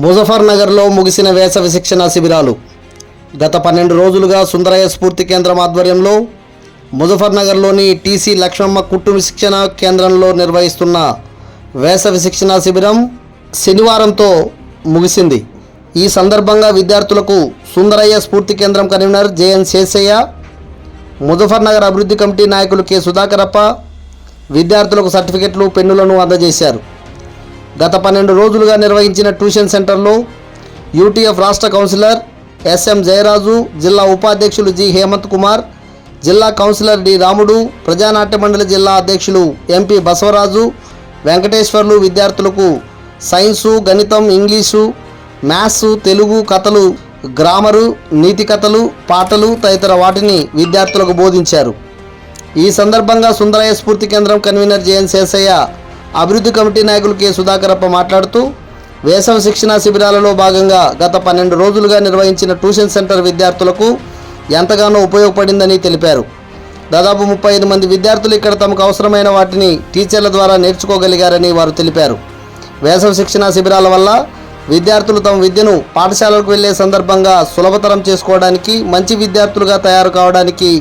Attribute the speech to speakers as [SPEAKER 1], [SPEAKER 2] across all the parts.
[SPEAKER 1] ముజఫర్నగర్లో ముగిసిన వేసవి శిక్షణ శిబిరాలు. గత 12 రోజులుగా సుందరయ్య స్ఫూర్తి కేంద్రం ఆధ్వర్యంలో ముజఫర్నగర్లోని టీసీ లక్ష్మమ్మ కుట్టు శిక్షణ కేంద్రంలో నిర్వహిస్తున్న వేసవి శిక్షణ శిబిరం శనివారంతో ముగిసింది. ఈ సందర్భంగా విద్యార్థులకు సుందరయ్య స్ఫూర్తి కేంద్రం కన్వీనర్ జేఎన్ శేషయ్య, ముజఫర్నగర్ అభివృద్ధి కమిటీ నాయకులు కె సుధాకరప్ప విద్యార్థులకు సర్టిఫికెట్లు, పెన్నులను అందజేశారు. గత 12 రోజులుగా నిర్వహించిన ట్యూషన్ సెంటర్లో యూటీఎఫ్ రాష్ట్ర కౌన్సిలర్ ఎస్ఎం జయరాజు, జిల్లా ఉపాధ్యక్షులు జి హేమంత్ కుమార్, జిల్లా కౌన్సిలర్ డి రాముడు, ప్రజానాట్య మండలి జిల్లా అధ్యక్షులు ఎంపీ బసవరాజు, వెంకటేశ్వర్లు విద్యార్థులకు సైన్సు, గణితం, ఇంగ్లీషు, మ్యాథ్స్, తెలుగు, కథలు, గ్రామరు, నీతి కథలు, పాటలు తదితర వాటిని విద్యార్థులకు బోధించారు. ఈ సందర్భంగా సుందరయ్య స్ఫూర్తి కేంద్రం కన్వీనర్ జేఎన్ శేషయ్య, అభివృద్ధి కమిటీ నాయకులు కె సుధాకరప్ప మాట్లాడుతూ వేసవి శిక్షణ శిబిరాలలో భాగంగా గత 12 రోజులుగా నిర్వహించిన ట్యూషన్ సెంటర్ విద్యార్థులకు ఎంతగానో ఉపయోగపడిందని తెలిపారు. దాదాపు 35 మంది విద్యార్థులు ఇక్కడ తమకు అవసరమైన వాటిని టీచర్ల ద్వారా నేర్చుకోగలిగారని వారు తెలిపారు. వేసవి శిక్షణ శిబిరాల వల్ల విద్యార్థులు తమ విద్యను పాఠశాలకు వెళ్లే సందర్భంగా సులభతరం చేసుకోవడానికి, మంచి విద్యార్థులుగా తయారు కావడానికి,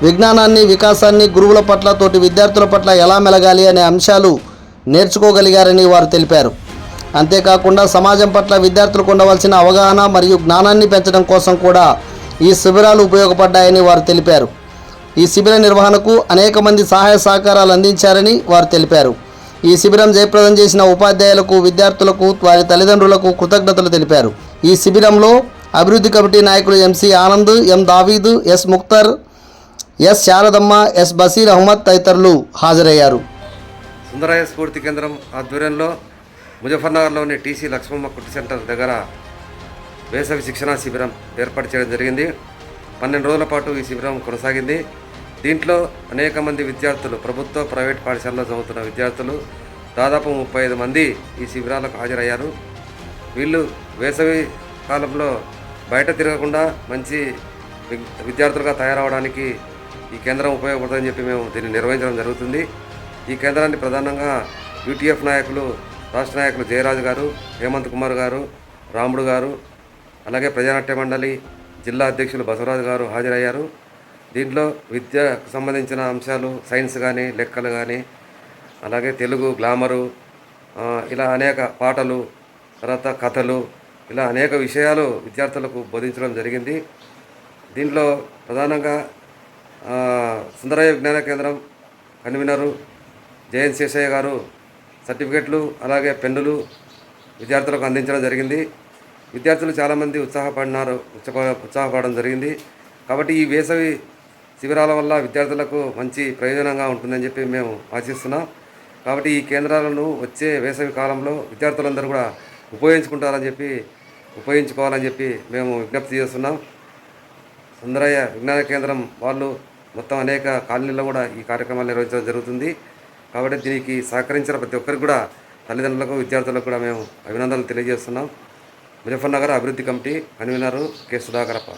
[SPEAKER 1] విజ్ఞానాన్ని, వికాసాన్ని, గురువుల పట్ల, తోటి విద్యార్థుల పట్ల ఎలా మెలగాలి అనే అంశాలు నేర్చుకోగలిగారని వారు తెలిపారు. అంతేకాకుండా సమాజం పట్ల విద్యార్థులకు ఉండవలసిన అవగాహన మరియు జ్ఞానాన్ని పెంచడం కోసం కూడా ఈ శిబిరాలు ఉపయోగపడ్డాయని వారు తెలిపారు. ఈ శిబిర నిర్వహణకు అనేక మంది సహాయ సహకారాలు అందించారని వారు తెలిపారు. ఈ శిబిరం జయప్రదం చేసిన ఉపాధ్యాయులకు, విద్యార్థులకు, వారి తల్లిదండ్రులకు కృతజ్ఞతలు తెలిపారు. ఈ శిబిరంలో అభివృద్ధి కమిటీ నాయకులు MC Anand, M Daveed, S Mukhtar, S Saradamma, S Basheer Ahmed తదితరులు హాజరయ్యారు.
[SPEAKER 2] సుందరయ్య స్ఫూర్తి కేంద్రం ఆధ్వర్యంలో ముజఫర్నగర్లోని టీసీ లక్ష్మమ్మ కుట్టు సెంటర్ దగ్గర వేసవి శిక్షణా శిబిరం ఏర్పాటు చేయడం జరిగింది. 12 రోజుల పాటు ఈ శిబిరం కొనసాగింది. దీంట్లో అనేక మంది విద్యార్థులు, ప్రభుత్వ, ప్రైవేట్ పాఠశాలలో చదువుతున్న విద్యార్థులు దాదాపు 35 మంది ఈ శిబిరాలకు హాజరయ్యారు. వీళ్ళు వేసవి కాలంలో బయట తిరగకుండా మంచి విద్యార్థులుగా తయారవడానికి ఈ కేంద్రం ఉపయోగపడుతుందని చెప్పి మేము దీన్ని నిర్వహించడం జరుగుతుంది. ఈ కేంద్రాన్ని ప్రధానంగా యూటీఎఫ్ నాయకులు, రాష్ట్ర నాయకులు జయరాజు గారు, హేమంత్ కుమార్ గారు, రాముడు గారు, అలాగే ప్రజానాట్య మండలి జిల్లా అధ్యక్షులు బసవరాజు గారు హాజరయ్యారు. దీంట్లో విద్యకు సంబంధించిన అంశాలు, సైన్స్ కానీ, లెక్కలు కానీ, అలాగే తెలుగు, గ్లామరు, ఇలా అనేక పాటలు, తర్వాత కథలు, ఇలా అనేక విషయాలు విద్యార్థులకు బోధించడం జరిగింది. దీంట్లో ప్రధానంగా సుందరయ్య విజ్ఞాన కేంద్రం కన్వీనరు జేఎన్ శేషయ్య గారు సర్టిఫికెట్లు, అలాగే పెన్నులు విద్యార్థులకు అందించడం జరిగింది. విద్యార్థులు చాలామంది ఉత్సాహపడడం జరిగింది. కాబట్టి ఈ వేసవి శిబిరాల వల్ల విద్యార్థులకు మంచి ప్రయోజనంగా ఉంటుందని చెప్పి మేము ఆశిస్తున్నాం. కాబట్టి ఈ కేంద్రాలను వచ్చే వేసవి కాలంలో విద్యార్థులందరూ కూడా ఉపయోగించుకోవాలని చెప్పి మేము విజ్ఞప్తి చేస్తున్నాం. సుందరయ్య విజ్ఞాన కేంద్రం వాళ్ళు మొత్తం అనేక కాలనీల్లో కూడా ఈ కార్యక్రమాలు నిర్వహించడం జరుగుతుంది. కాబట్టి దీనికి సహకరించిన ప్రతి ఒక్కరికి కూడా, తల్లిదండ్రులకు, విద్యార్థులకు కూడా మేము అభినందనలు తెలియజేస్తున్నాం. ముజఫర్నగర్ అభివృద్ధి కమిటీ కన్వీనరు కె సుధాకరప్ప.